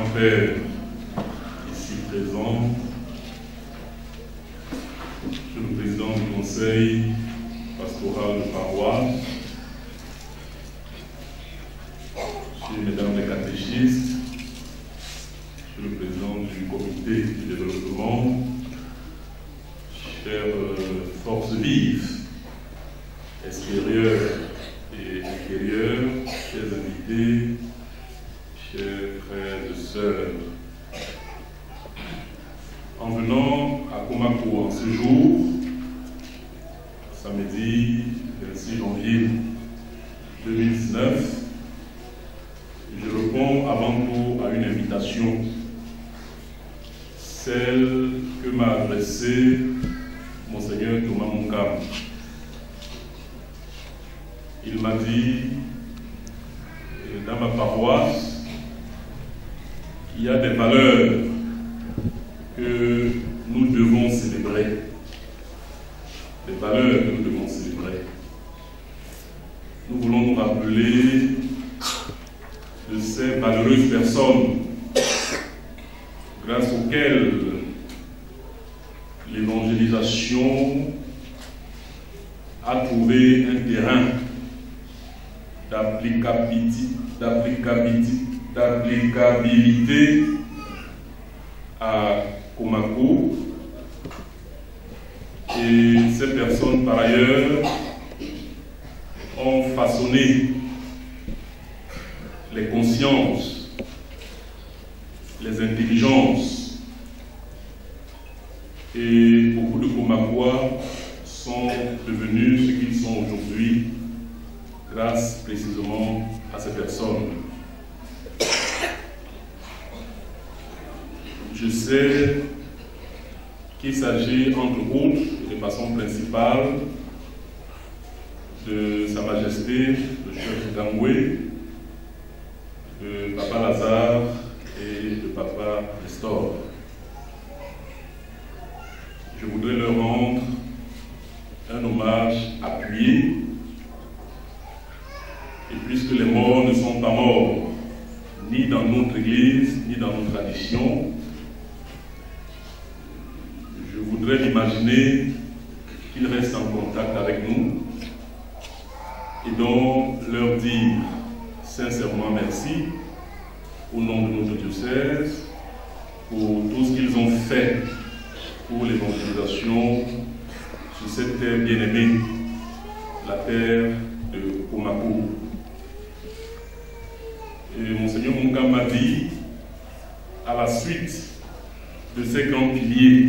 grands-pères ici présents, monsieur le président du conseil pastoral de paroisse, monsieur et mesdames les catéchistes, monsieur le président du comité du développement, chères forces vives, extérieures et intérieures, chers invités, chers frères et sœurs. En venant à Komako en ce jour, samedi 26 janvier 2019, je réponds avant tout à une invitation, celle que m'a adressée Monseigneur Thomas Monkam. Il m'a dit, dans ma paroisse, qu'il y a des valeurs que nous devons célébrer. Des valeurs que nous devons célébrer. Nous voulons nous rappeler de ces valeureuses personnes grâce auxquelles l'évangélisation a trouvé un terrain d'applicabilité à Komako. Et ces personnes, par ailleurs, ont façonné les consciences, les intelligences. Et beaucoup de Komakois sont devenus ce qu'ils sont aujourd'hui grâce précisément à ces personnes. Je sais qu'il s'agit entre autres et de façon principale de Sa Majesté le chef Gangoué, de Papa Lazare et de Papa Nestor. Je voudrais leur rendre un hommage appuyé. Et puisque les morts ne sont pas morts, ni dans notre Église, ni dans nos traditions, je voudrais m'imaginer qu'ils restent en contact avec nous et donc leur dire sincèrement merci au nom de notre diocèse pour tout ce qu'ils ont fait pour l'évangélisation sur cette terre bien-aimée, la terre de Komako. Et Monseigneur Monkam m'a dit, à la suite de ces grands piliers,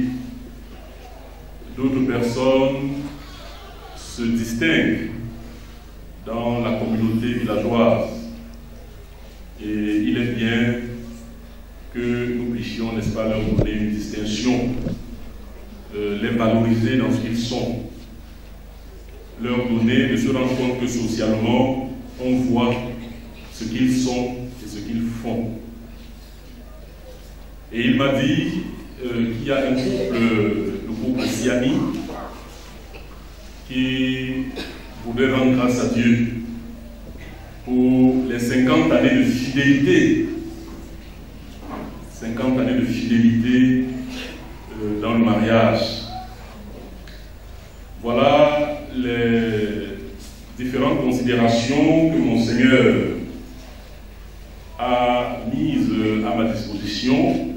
d'autres personnes se distinguent dans la communauté villageoise. Et il est bien que nous puissions, n'est-ce pas, leur donner une distinction, les valoriser dans ce qu'ils sont, leur donner, de se rendre compte que socialement, on voit ce qu'ils sont et ce qu'ils font. Et il m'a dit qu'il y a un couple, le couple Siani, qui voudrait rendre grâce à Dieu pour les 50 années de fidélité. 50 années de fidélité dans le mariage. Voilà les différentes considérations que Monseigneur a mise à ma disposition.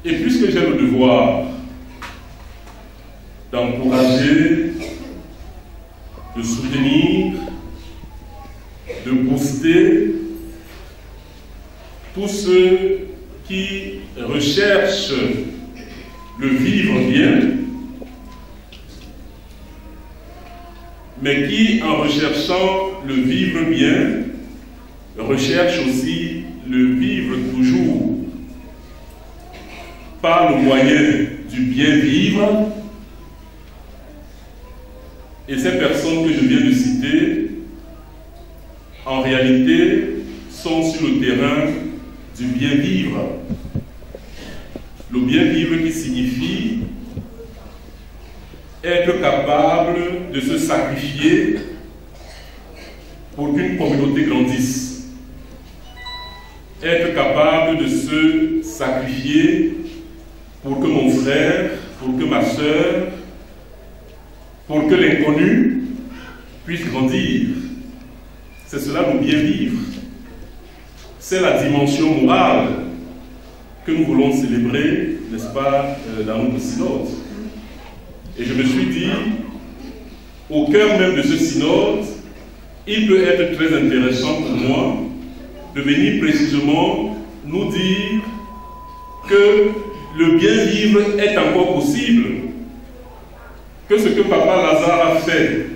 Et puisque j'ai le devoir d'encourager, de soutenir, de booster tous ceux qui recherchent le vivre bien, mais qui, en recherchant le vivre bien, recherchent aussi le vivre toujours par le moyen du bien vivre. Et ces personnes que je viens de citer, en réalité, sont sur le terrain du bien vivre. Le bien vivre qui signifie être capable de se sacrifier pour qu'une communauté grandisse. être capable de se sacrifier pour que mon frère, pour que ma soeur, pour que l'inconnu puisse grandir. C'est cela le bien vivre. C'est la dimension morale que nous voulons célébrer, n'est-ce pas, dans notre synode. Et je me suis dit, au cœur même de ce synode, il peut être très intéressant pour moi de venir précisément nous dire que le bien vivre est encore possible, que ce que Papa Lazare a fait,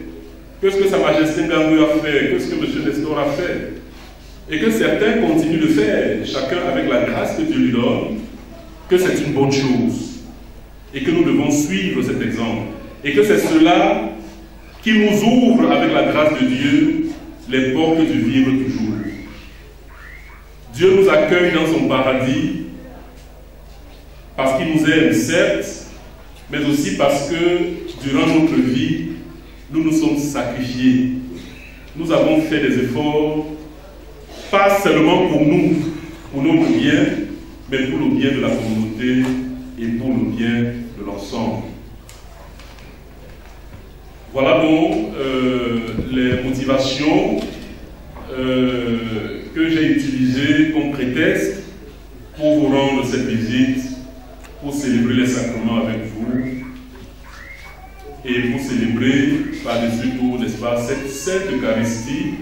que ce que Sa Majesté Ngannou a fait, que ce que M. Nestor a fait, et que certains continuent de faire, chacun avec la grâce que Dieu lui donne, que c'est une bonne chose, et que nous devons suivre cet exemple, et que c'est cela qui nous ouvre avec la grâce de Dieu les portes du vivre toujours. Dieu nous accueille dans son paradis parce qu'il nous aime, certes, mais aussi parce que durant notre vie, nous nous sommes sacrifiés. Nous avons fait des efforts, pas seulement pour nous, pour notre bien, mais pour le bien de la communauté et pour le bien de l'ensemble. Voilà donc les motivations que j'ai utilisées comme prétexte pour vous rendre cette visite, pour célébrer les sacrements avec vous et pour célébrer par-dessus tout, n'est-ce pas, cette sainte Eucharistie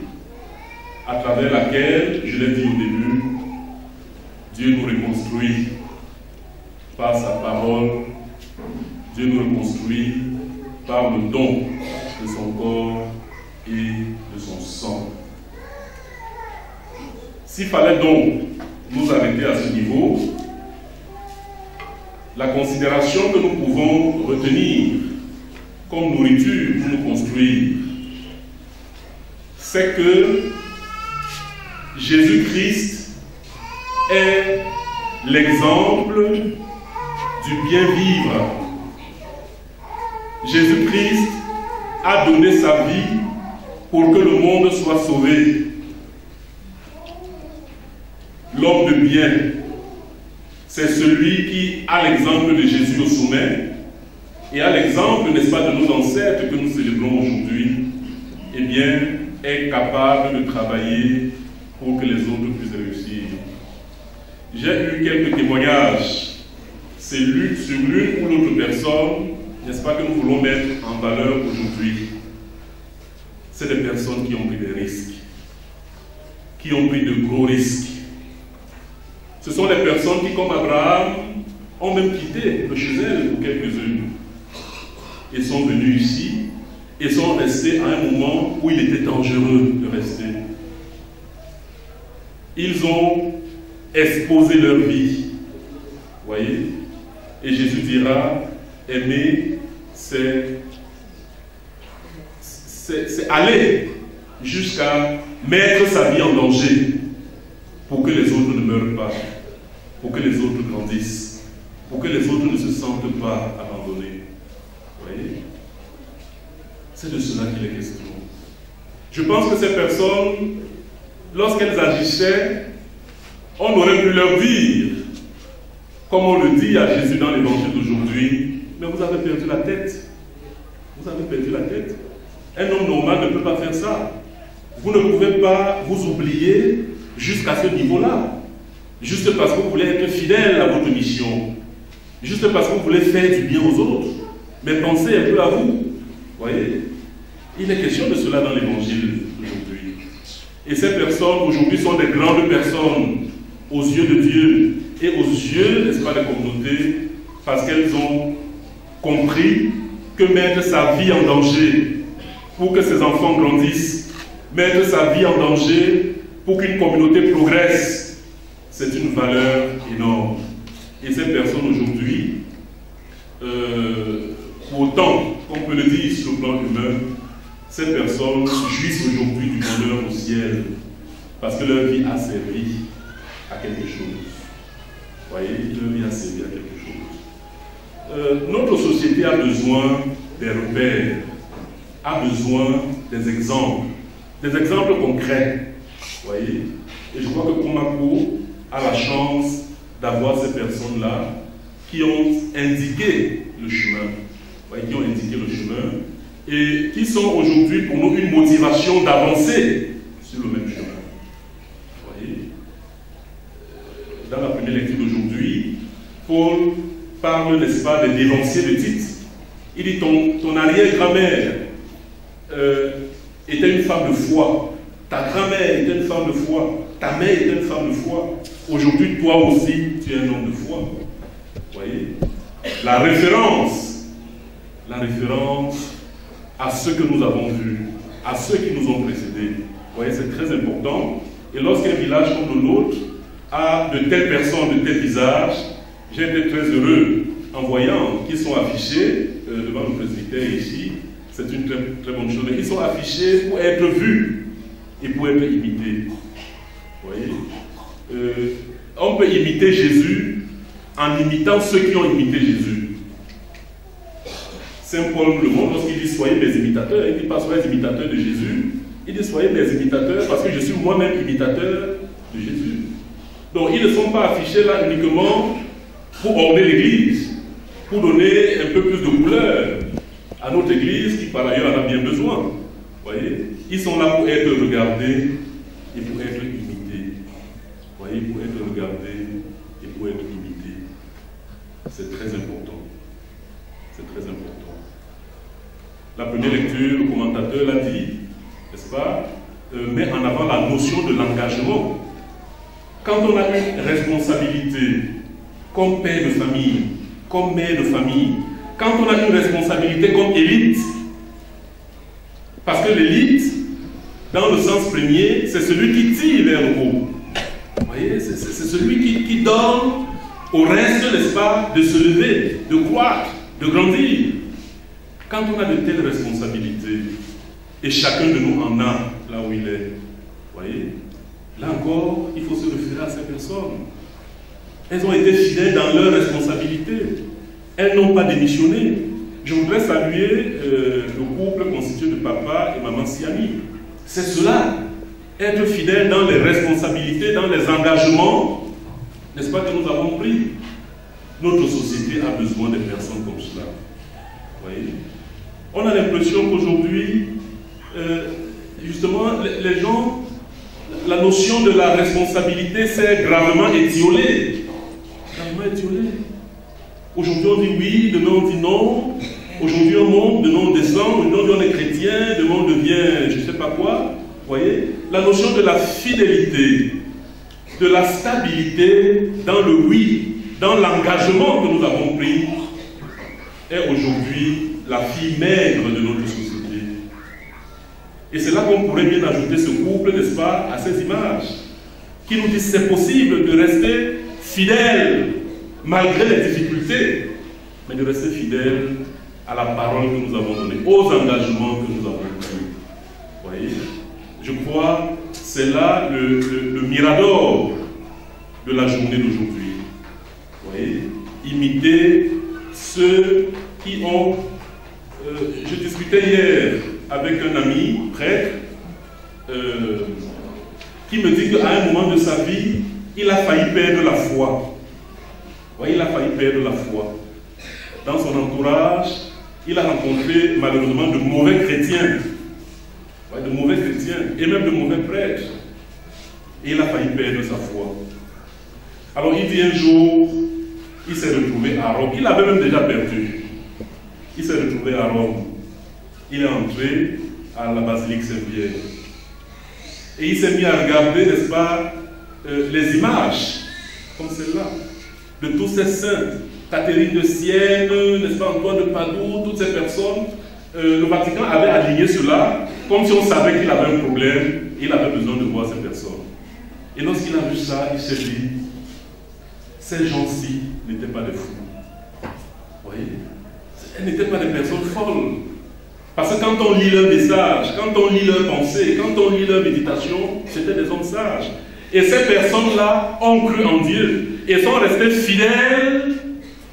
à travers laquelle, je l'ai dit au début, Dieu nous reconstruit par sa parole, Dieu nous reconstruit par le don de son corps et de son sang. S'il fallait donc nous arrêter à ce niveau, la considération que nous pouvons retenir comme nourriture pour nous construire, c'est que Jésus-Christ est l'exemple du bien vivre. Jésus-Christ a donné sa vie pour que le monde soit sauvé. L'homme de bien, c'est celui qui a l'exemple de Jésus au sommet et a l'exemple, n'est-ce pas, de nos ancêtres que nous célébrons aujourd'hui, eh bien, est capable de travailler pour que les autres puissent réussir. J'ai eu quelques témoignages, c'est l'une sur l'une ou l'autre personne, n'est-ce pas, que nous voulons mettre en valeur aujourd'hui. C'est des personnes qui ont pris des risques, qui ont pris de gros risques. Ce sont les personnes qui, comme Abraham, ont même quitté le chez elles pour quelques-unes et sont venus ici et sont restés à un moment où il était dangereux de rester. Ils ont exposé leur vie, voyez, et Jésus dira, aimer, c'est aller jusqu'à mettre sa vie en danger pour que les autres ne meurent pas, pour que les autres grandissent, pour que les autres ne se sentent pas abandonnés. Vous voyez? C'est de cela qu'il est question. Je pense que ces personnes, lorsqu'elles agissaient, on aurait pu leur dire, comme on le dit à Jésus dans l'évangile d'aujourd'hui, mais vous avez perdu la tête. Vous avez perdu la tête. Un homme normal ne peut pas faire ça. Vous ne pouvez pas vous oublier jusqu'à ce niveau-là. Juste parce que vous voulez être fidèle à votre mission. Juste parce que vous voulez faire du bien aux autres. Mais pensez un peu à vous. Vous voyez? Il est question de cela dans l'évangile d'aujourd'hui. Et ces personnes aujourd'hui sont des grandes personnes aux yeux de Dieu et aux yeux, n'est-ce pas, des communautés, parce qu'elles ont compris que mettre sa vie en danger pour que ses enfants grandissent, mettre sa vie en danger pour qu'une communauté progresse, c'est une valeur énorme. Et ces personnes aujourd'hui, autant qu'on peut le dire sur le plan humain, ces personnes jouissent aujourd'hui du bonheur au ciel parce que leur vie a servi à quelque chose. Vous voyez, leur vie a servi à quelque chose. Notre société a besoin des repères, a besoin des exemples concrets. Vous voyez, et je crois que Komako a la chance d'avoir ces personnes-là qui ont indiqué le chemin, qui ont indiqué le chemin et qui sont aujourd'hui pour nous une motivation d'avancer sur le même chemin. Vous voyez, dans la première lecture d'aujourd'hui, Paul parle, n'est-ce pas, des dévanciers de Tite. Il dit ton arrière-grand-mère était une femme de foi, ta grand-mère était une femme de foi, ta mère était une femme de foi. Aujourd'hui, toi aussi, tu es un homme de foi. Vous voyez, la référence à ce que nous avons vu, à ceux qui nous ont précédés. Vous voyez, c'est très important. Et lorsqu'un village comme le nôtre a de telles personnes, de tels visages, j'ai été très heureux en voyant qu'ils sont affichés devant le presbytère ici. C'est une très, très bonne chose. Ils sont affichés pour être vus et pour être imités. Vous voyez, on peut imiter Jésus en imitant ceux qui ont imité Jésus. Saint Paul le montre lorsqu'il dit soyez mes imitateurs. Il ne dit pas soyez imitateurs de Jésus. Il dit soyez mes imitateurs parce que je suis moi-même imitateur de Jésus. Donc ils ne sont pas affichés là uniquement pour orner l'église, pour donner un peu plus de couleur à notre église qui par ailleurs en a bien besoin. Vous voyez, ils sont là pour être regardés et pour être imités. Vous voyez, pour être regardés et pour être imités. C'est très important. C'est très important. La première lecture, le commentateur l'a dit, n'est-ce pas, met en avant la notion de l'engagement. Quand on a une responsabilité, comme père de famille, comme mère de famille, quand on a une responsabilité comme élite, parce que l'élite, dans le sens premier, c'est celui qui tire vers le haut. Vous voyez, c'est celui qui donne au reste, n'est-ce pas, de se lever, de croître, de grandir. Quand on a de telles responsabilités, et chacun de nous en a là où il est, vous voyez, là encore, il faut se référer à ces personnes. Elles ont été fidèles dans leurs responsabilités. Elles n'ont pas démissionné. Je voudrais saluer le couple constitué de papa et maman Siami. C'est cela, être fidèle dans les responsabilités, dans les engagements, n'est-ce pas, que nous avons pris. Notre société a besoin de personnes comme cela. Vous voyez, on a l'impression qu'aujourd'hui, justement, les gens, la notion de la responsabilité s'est gravement étiolée. Aujourd'hui on dit oui, demain on dit non. Aujourd'hui on monte, demain on descend. Aujourd'hui on est chrétien, demain on devient je ne sais pas quoi. Vous voyez, la notion de la fidélité, de la stabilité dans le oui, dans l'engagement que nous avons pris, est aujourd'hui la fille maigre de notre société. Et c'est là qu'on pourrait bien ajouter ce couple, n'est-ce pas, à ces images, qui nous disent c'est possible de rester fidèle malgré les difficultés, mais de rester fidèle à la parole que nous avons donnée, aux engagements que nous avons pris. Vous voyez, je crois que c'est là le mirador de la journée d'aujourd'hui. Vous voyez, imiter ceux qui ont... je discutais hier avec un ami prêtre qui me dit qu'à un moment de sa vie, il a failli perdre la foi. Vous voyez, il a failli perdre la foi. Dans son entourage, il a rencontré malheureusement de mauvais chrétiens. De mauvais chrétiens et même de mauvais prêtres. Et il a failli perdre sa foi. Alors il dit un jour, il s'est retrouvé à Rome. Il avait même déjà perdu. Il s'est retrouvé à Rome. Il est entré à la basilique Saint-Pierre. Et il s'est mis à regarder, n'est-ce pas, les images, comme celle-là, de tous ces saints. Catherine de Sienne, n'est-ce pas, Antoine de Padoue, toutes ces personnes. Le Vatican avait aligné cela, comme si on savait qu'il avait un problème, et il avait besoin de voir ces personnes. Et lorsqu'il a vu ça, il s'est dit, ces gens-ci n'étaient pas des fous. Vous voyez, elles n'étaient pas des personnes folles. Parce que quand on lit leurs messages, quand on lit leurs pensées, quand on lit leurs méditations, c'était des hommes sages. Et ces personnes-là ont cru en Dieu et sont restées fidèles,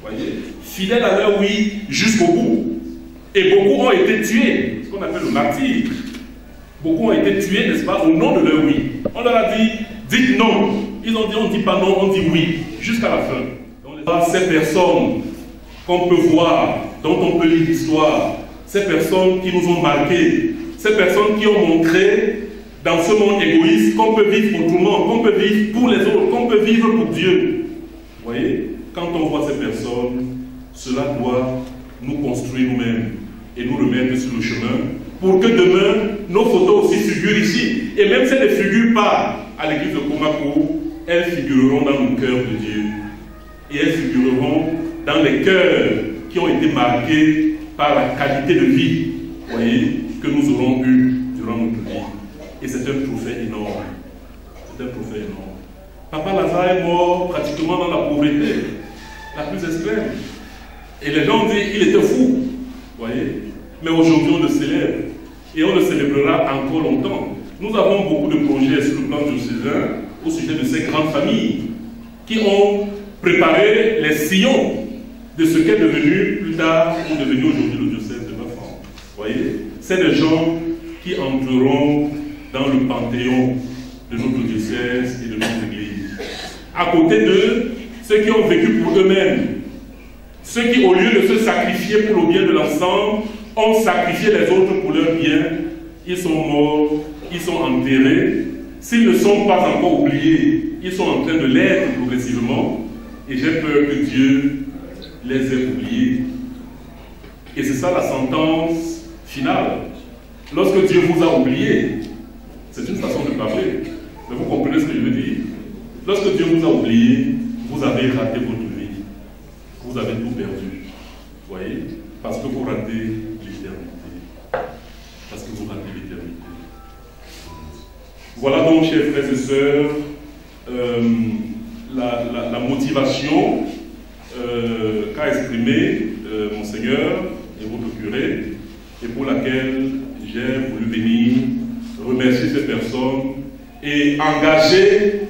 voyez, fidèles à leur oui jusqu'au bout. Et beaucoup ont été tués, ce qu'on appelle le martyre. Beaucoup ont été tués, n'est-ce pas, au nom de leur oui. On leur a dit, dites non. Ils ont dit, on ne dit pas non, on dit oui, jusqu'à la fin. Donc, ces personnes qu'on peut voir, dont on peut lire l'histoire, ces personnes qui nous ont marqués, ces personnes qui ont montré dans ce monde égoïste qu'on peut vivre pour tout le monde, qu'on peut vivre pour les autres, qu'on peut vivre pour Dieu. Vous voyez, quand on voit ces personnes, cela doit nous construire nous-mêmes et nous remettre sur le chemin pour que demain, nos photos aussi figurent ici. Et même si elles ne figurent pas à l'église de Komako, elles figureront dans le cœur de Dieu. Et elles figureront dans les cœurs qui ont été marqués par la qualité de vie, vous voyez, que nous aurons eue durant notre vie. Et c'est un trophée énorme. C'est un trophée énorme. Papa Lazare est mort pratiquement dans la pauvreté la plus extrême. Et les gens disent qu'il était fou, vous voyez. Mais aujourd'hui on le célèbre. Et on le célébrera encore longtemps. Nous avons beaucoup de projets sur le plan diocésain au sujet de ces grandes familles qui ont préparé les sillons de ce qu'est devenu plus tard ou devenu aujourd'hui le diocèse de Bafang. Vous voyez, c'est des gens qui entreront dans le panthéon de notre diocèse et de notre église. À côté d'eux, ceux qui ont vécu pour eux-mêmes, ceux qui, au lieu de se sacrifier pour le bien de l'ensemble, ont sacrifié les autres pour leur bien. Ils sont morts, ils sont enterrés. S'ils ne sont pas encore oubliés, ils sont en train de l'être progressivement. Et j'ai peur que Dieu les ait oubliés. Et c'est ça la sentence finale. Lorsque Dieu vous a oublié, c'est une façon de parler. Mais vous comprenez ce que je veux dire? Lorsque Dieu vous a oublié, vous avez raté votre vie. Vous avez tout perdu. Vous voyez? Parce que vous ratez l'éternité. Parce que vous ratez l'éternité. Voilà donc, chers frères et sœurs, la motivation qu'a exprimée Monseigneur et votre curé, et pour laquelle j'ai voulu venir remercier ces personnes et engager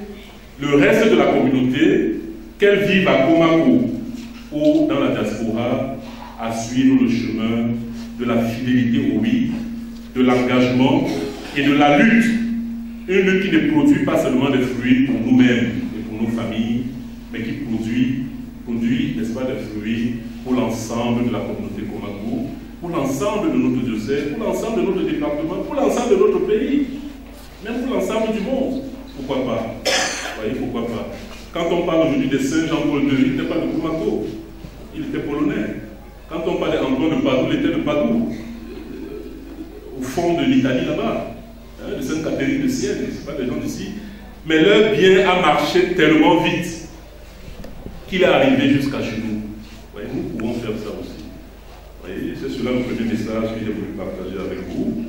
le reste de la communauté, qu'elle vive à Komako ou dans la diaspora, à suivre le chemin de la fidélité au oui, de l'engagement et de la lutte. Une lutte qui ne produit pas seulement des fruits pour nous-mêmes et pour nos familles, mais qui produit, n'est-ce pas, des fruits pour l'ensemble de la communauté Komako, pour l'ensemble de notre diocèse, pour l'ensemble de notre département, pour l'ensemble de notre pays, même pour l'ensemble du monde. Pourquoi pas? Vous voyez, pourquoi pas? Quand on parle aujourd'hui de Saint Jean-Paul II, il n'était pas de Komako, il était polonais. Quand on parle d'Antoine de Padoue, il était de Padoue, au fond de l'Italie là-bas, hein, de Sainte-Catherine de Sienne, ce ne sont pas des gens d'ici. Mais leur bien a marché tellement vite qu'il est arrivé jusqu'à chez nous. Vous voyez, nous pouvons faire ça aussi. Vous voyez, c'est cela le premier message que j'ai voulu partager avec vous.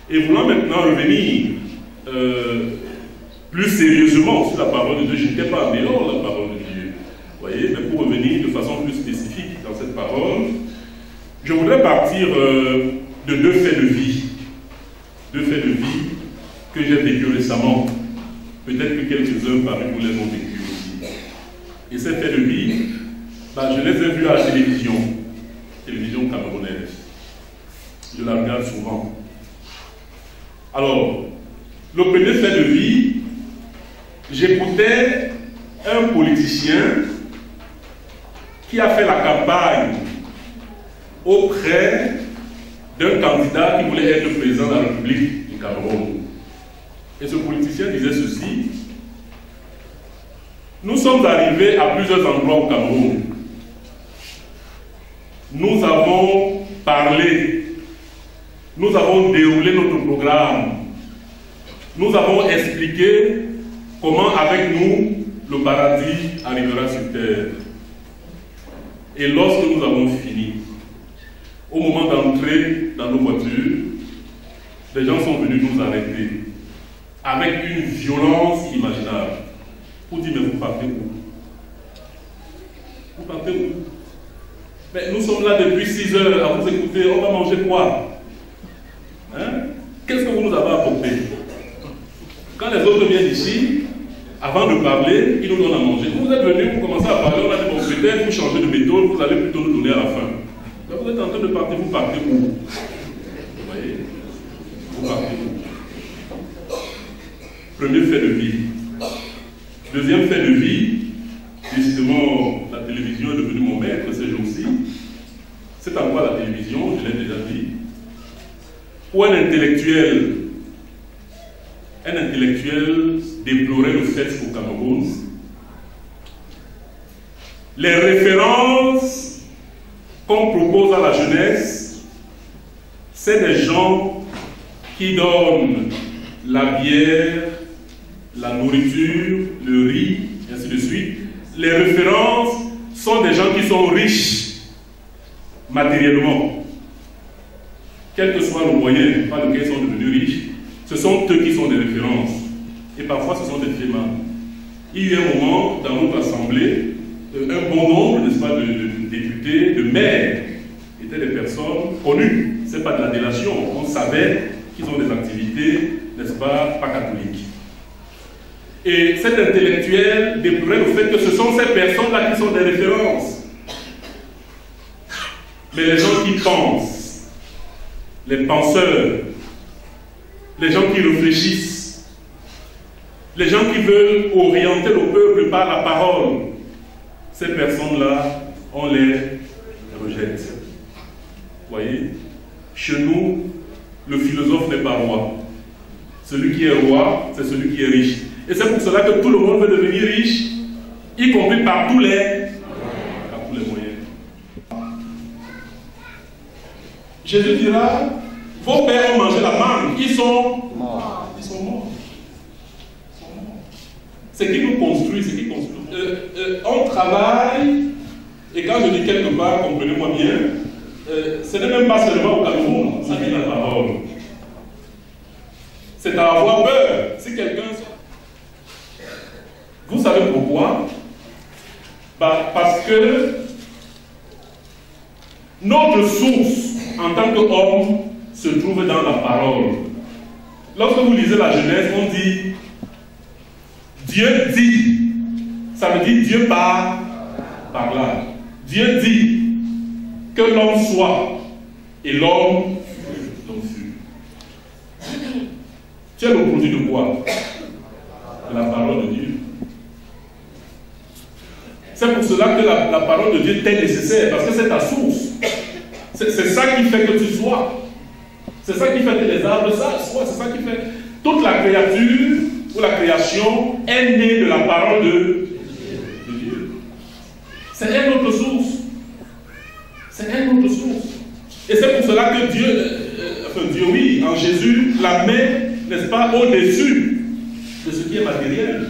Et voulant maintenant revenir plus sérieusement sur la parole de Dieu, je n'étais pas en dehors de la parole de Dieu. Vous voyez, mais pour revenir de façon plus spécifique dans cette parole, je voudrais partir de deux faits de vie. Deux faits de vie que j'ai vécu récemment. Peut-être que quelques-uns parmi vous les ont vécu aussi. Et ces faits de vie, je les ai vus à la télévision camerounaise. Je la regarde souvent. Alors, le premier fait de vie, j'écoutais un politicien qui a fait la campagne auprès d'un candidat qui voulait être président de la République du Cameroun. Et ce politicien disait ceci: nous sommes arrivés à plusieurs endroits au Cameroun. Nous avons parlé, nous avons déroulé notre programme, nous avons expliqué comment avec nous le paradis arrivera sur terre. Et lorsque nous avons fini, au moment d'entrer dans nos voitures, les gens sont venus nous arrêter avec une violence imaginable pour dire: mais vous partez où? Vous partez où? Mais nous sommes là depuis 6 heures à vous écouter, on va manger quoi? Hein? Qu'est-ce que vous nous avez apporté? Quand les autres viennent ici, avant de parler, ils nous donnent à manger. Vous êtes venus, vous commencez à parler, on a dit: bon, peut-être vous changez de méthode, vous allez plutôt nous donner à la fin. Mais vous êtes en train de partir, vous partez où? Vous voyez? Vous partez où? Premier fait de vie. Deuxième fait de vie, décidément, la télévision est devenue mon maître ces jours-ci. C'est en quoi la télévision, je l'ai déjà dit, où un intellectuel déplorait le fait au Cameroun. Les références qu'on propose à la jeunesse, c'est des gens qui donnent la bière, la nourriture, le riz, et ainsi de suite. Les références sont des gens qui sont riches matériellement. Quel que soit le moyen par lequel ils sont devenus riches, ce sont eux qui sont des références. Et parfois, ce sont des témoins. Il y a eu un moment dans notre assemblée, un bon nombre, n'est-ce pas, de députés, de maires, étaient des personnes connues. Ce n'est pas de la délation. On savait qu'ils ont des activités, n'est-ce pas catholiques. Et cet intellectuel déplorait le fait que ce sont ces personnes-là qui sont des références. Mais les gens qui pensent, les penseurs, les gens qui réfléchissent, les gens qui veulent orienter le peuple par la parole, ces personnes-là, on les rejette. Vous voyez? Chez nous, le philosophe n'est pas roi. Celui qui est roi, c'est celui qui est riche. Et c'est pour cela que tout le monde veut devenir riche, y compris par tous les moyens. Jésus dira, vos pères ont mangé la manne, ils sont morts. Ils sont morts. C'est qui nous construit, c'est qui construit. On travaille, et quand je dis quelque part, comprenez-moi bien, ce n'est même pas seulement au Cameroun, ça vient la parole. C'est à avoir peur. Si quelqu'un... Vous savez pourquoi? Parce que notre source en tant qu'homme se trouve dans la parole. Lorsque vous lisez la Genèse, on dit Dieu dit. Ça veut dire Dieu parle par là. Dieu dit que l'homme soit et l'homme fut. Tu es le produit de quoi? De la parole de Dieu. C'est pour cela que la parole de Dieu t'est nécessaire, parce que c'est ta source. C'est ça qui fait que tu sois. C'est ça qui fait que les arbres soient. C'est ça qui fait. Toute la créature ou la création est née de la parole de Dieu. C'est une autre source. C'est une autre source. Et c'est pour cela que Dieu, oui, en Jésus, la met, n'est-ce pas, au-dessus de ce qui est matériel.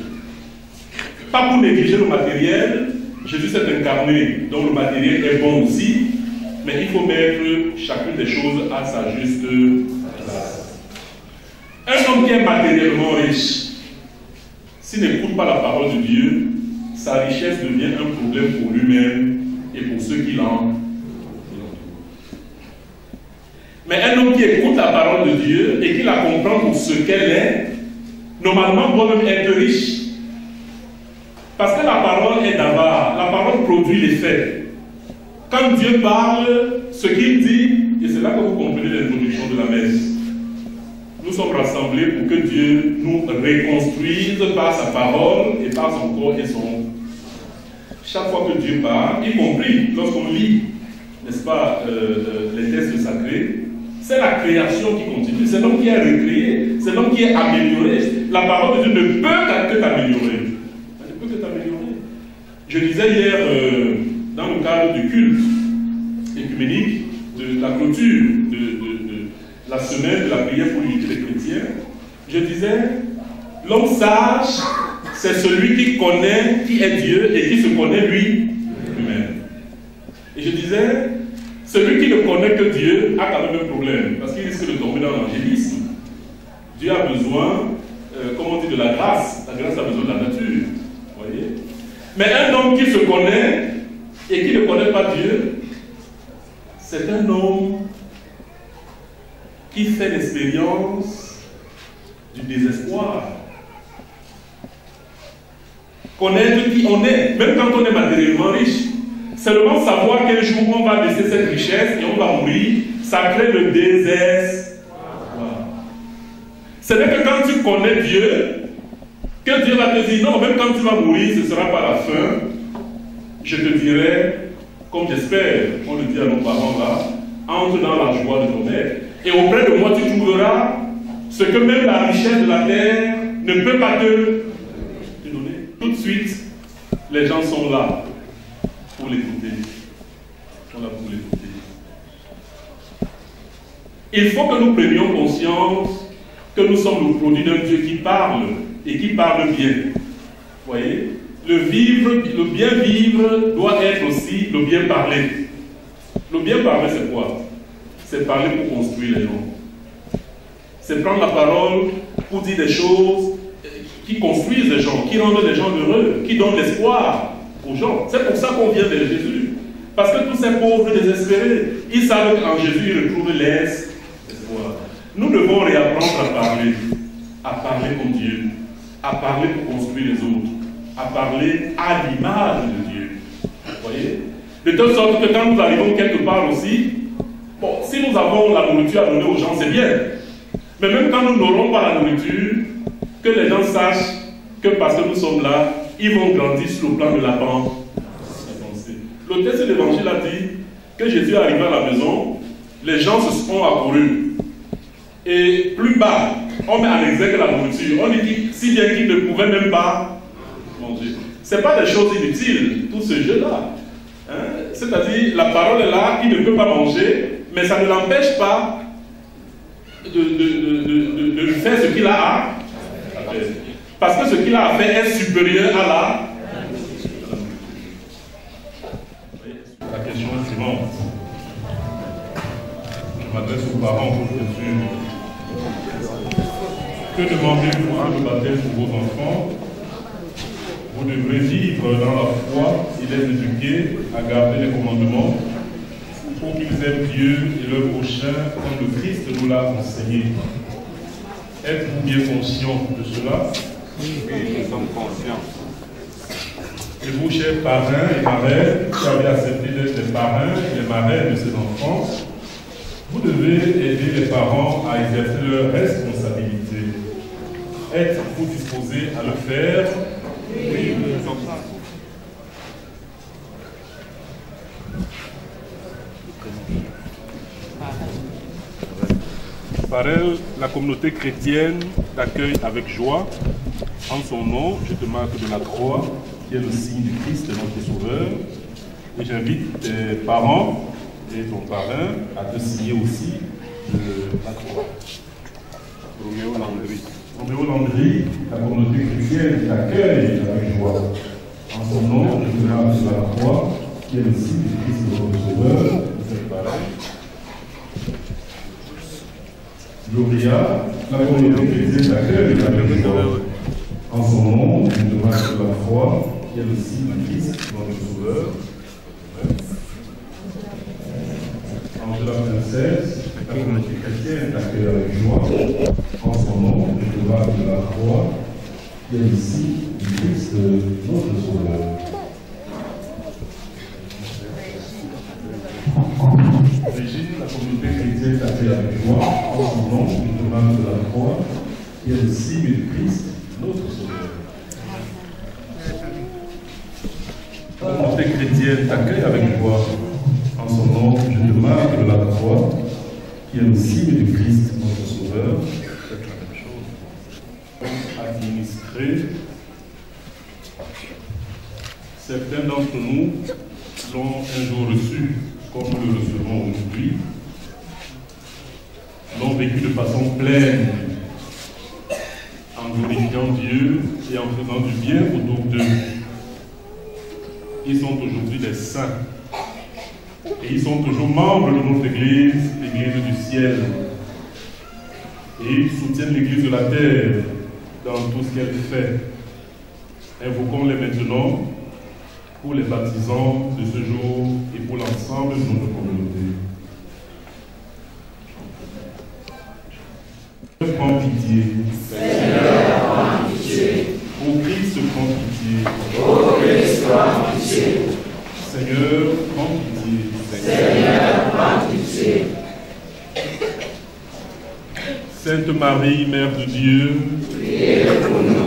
Pas pour négliger le matériel, Jésus s'est incarné, donc le matériel est bon aussi, mais il faut mettre chacune des choses à sa juste place. Un homme qui est matériellement riche, s'il n'écoute pas la parole de Dieu, sa richesse devient un problème pour lui-même et pour ceux qui l'entourent. Mais un homme qui écoute la parole de Dieu et qui la comprend pour ce qu'elle est, normalement doit même être riche. Parce que la parole est d'abord, la parole produit les faits. Quand Dieu parle, ce qu'il dit, et c'est là que vous comprenez l'introduction de la messe. Nous sommes rassemblés pour que Dieu nous reconstruise par sa parole et par son corps et son... Chaque fois que Dieu parle, y compris lorsqu'on lit, n'est-ce pas, les textes sacrés, c'est la création qui continue, c'est l'homme qui est recréé, c'est l'homme qui est amélioré. La parole de Dieu ne peut que t'améliorer. Elle ne peut que t'améliorer. Je disais hier, dans le cadre du culte écuménique, de la clôture de la semaine de la prière pour l'unité des chrétiens, je disais, l'homme sage, c'est celui qui connaît qui est Dieu et qui se connaît lui-même. Et je disais, celui qui ne connaît que Dieu a quand même un problème, parce qu'il risque de tomber dans l'angélisme. Dieu a besoin, comme on dit, de la grâce. La grâce a besoin de la nature. Vous voyez? Mais un homme qui se connaît et qui ne connaît pas Dieu, c'est un homme qui fait l'expérience du désespoir. Connaître qui on est, même quand on est matériellement riche. Seulement savoir quel jour on va laisser cette richesse et on va mourir, ça crée le désespoir. Ce n'est que quand tu connais Dieu Que Dieu va te dire, non, même quand tu vas mourir, ce ne sera pas la fin. Je te dirai, comme j'espère, on le dit à nos parents là, entre dans la joie de ton maître. Et auprès de moi, tu trouveras ce que même la richesse de la terre ne peut pas te donner. Tout de suite, les gens sont là pour l'écouter. Ils sont là pour l'écouter. Il faut que nous prenions conscience que nous sommes le produit d'un Dieu qui parle et qui parle bien. Vous voyez? Le bien vivre doit être aussi le bien parler. Le bien parler, c'est quoi? C'est parler pour construire les gens. C'est prendre la parole pour dire des choses qui construisent les gens, qui rendent les gens heureux, qui donnent l'espoir aux gens. C'est pour ça qu'on vient vers Jésus. Parce que tous ces pauvres désespérés, ils savent qu'en Jésus, ils retrouvent l'espoir. Nous devons réapprendre à parler comme Dieu, à parler pour construire les autres, à parler à l'image de Dieu. Vous voyez? De telle sorte que quand nous arrivons quelque part aussi, bon, si nous avons la nourriture à donner aux gens, c'est bien. Mais même quand nous n'aurons pas la nourriture, que les gens sachent que parce que nous sommes là, ils vont grandir sur le plan de la pensée. Le texte de l'Évangile a dit que Jésus est arrivé à la maison, les gens se sont accourus. Et plus bas, on met en exergue la nourriture. On dit si bien qu'ils ne pouvaient même pas manger. Ce n'est pas des choses inutiles, tout ce jeu-là. Hein? C'est-à-dire, la parole est là, il ne peut pas manger, mais ça ne l'empêche pas de faire ce qu'il a à faire. Parce que ce qu'il a à faire est supérieur à la question suivante. Je m'adresse aux parents pour bien sûr. Que demandez-vous pour le baptême pour vos enfants? Vous devrez vivre dans la foi et les éduquer à garder les commandements pour qu'ils aiment Dieu et leur prochain comme le Christ nous l'a enseigné. Êtes-vous bien conscient de cela? Oui, nous sommes conscients. Et vous, chers parrains et marraines, qui avez accepté d'être les parrains et les marraines de ces enfants, vous devez aider les parents à exercer leurs responsabilités. Êtes-vous disposés à le faire? Oui, nous sommes là. Par elle, la communauté chrétienne t'accueille avec joie. En son nom, je te marque de la croix, qui est le signe du Christ, notre Sauveur. Et j'invite tes parents et ton parrain à te signer aussi de la croix. Roméo Landry. Roméo Landry, la communauté chrétienne t'accueille avec joie. En son nom, je te marque de la croix, qui est le signe du Christ, notre Sauveur. C'est pareil. Gloria, la communauté chrétienne t'accueille avec joie. En son nom, je te marque de la croix, qui est le signe du Christ, notre Sauveur. Angela Princesse, la communauté chrétienne t'accueille avec joie. En son nom, je te marque de la croix, qui est le signe du Christ, notre Sauveur. Régine, la communauté chrétienne t'accueille avec joie. En son nom, je te marque de la croix, qui est le signe du Christ, notre Sauveur. La communauté chrétienne t'accueille avec joie. En son nom, je te marque de la croix, qui est le signe du Christ, notre Sauveur. C'est la même chose. Administrer. Certains d'entre nous l'ont un jour reçu, comme nous le recevons aujourd'hui, l'ont vécu de façon pleine, en glorifiant Dieu et en faisant du bien autour d'eux. Ils sont aujourd'hui des saints. Et ils sont toujours membres de notre Église, l'Église du ciel. Et ils soutiennent l'Église de la terre dans tout ce qu'elle fait. Invoquons-les maintenant pour les baptisants de ce jour et pour l'ensemble de notre communauté. Prends pitié. Seigneur, prends pitié. Ô Christ, prends pitié. Ô Christ, prends pitié. Seigneur, prends pitié. Seigneur, prends pitié. Sainte Marie, Mère de Dieu, Priez pour nous.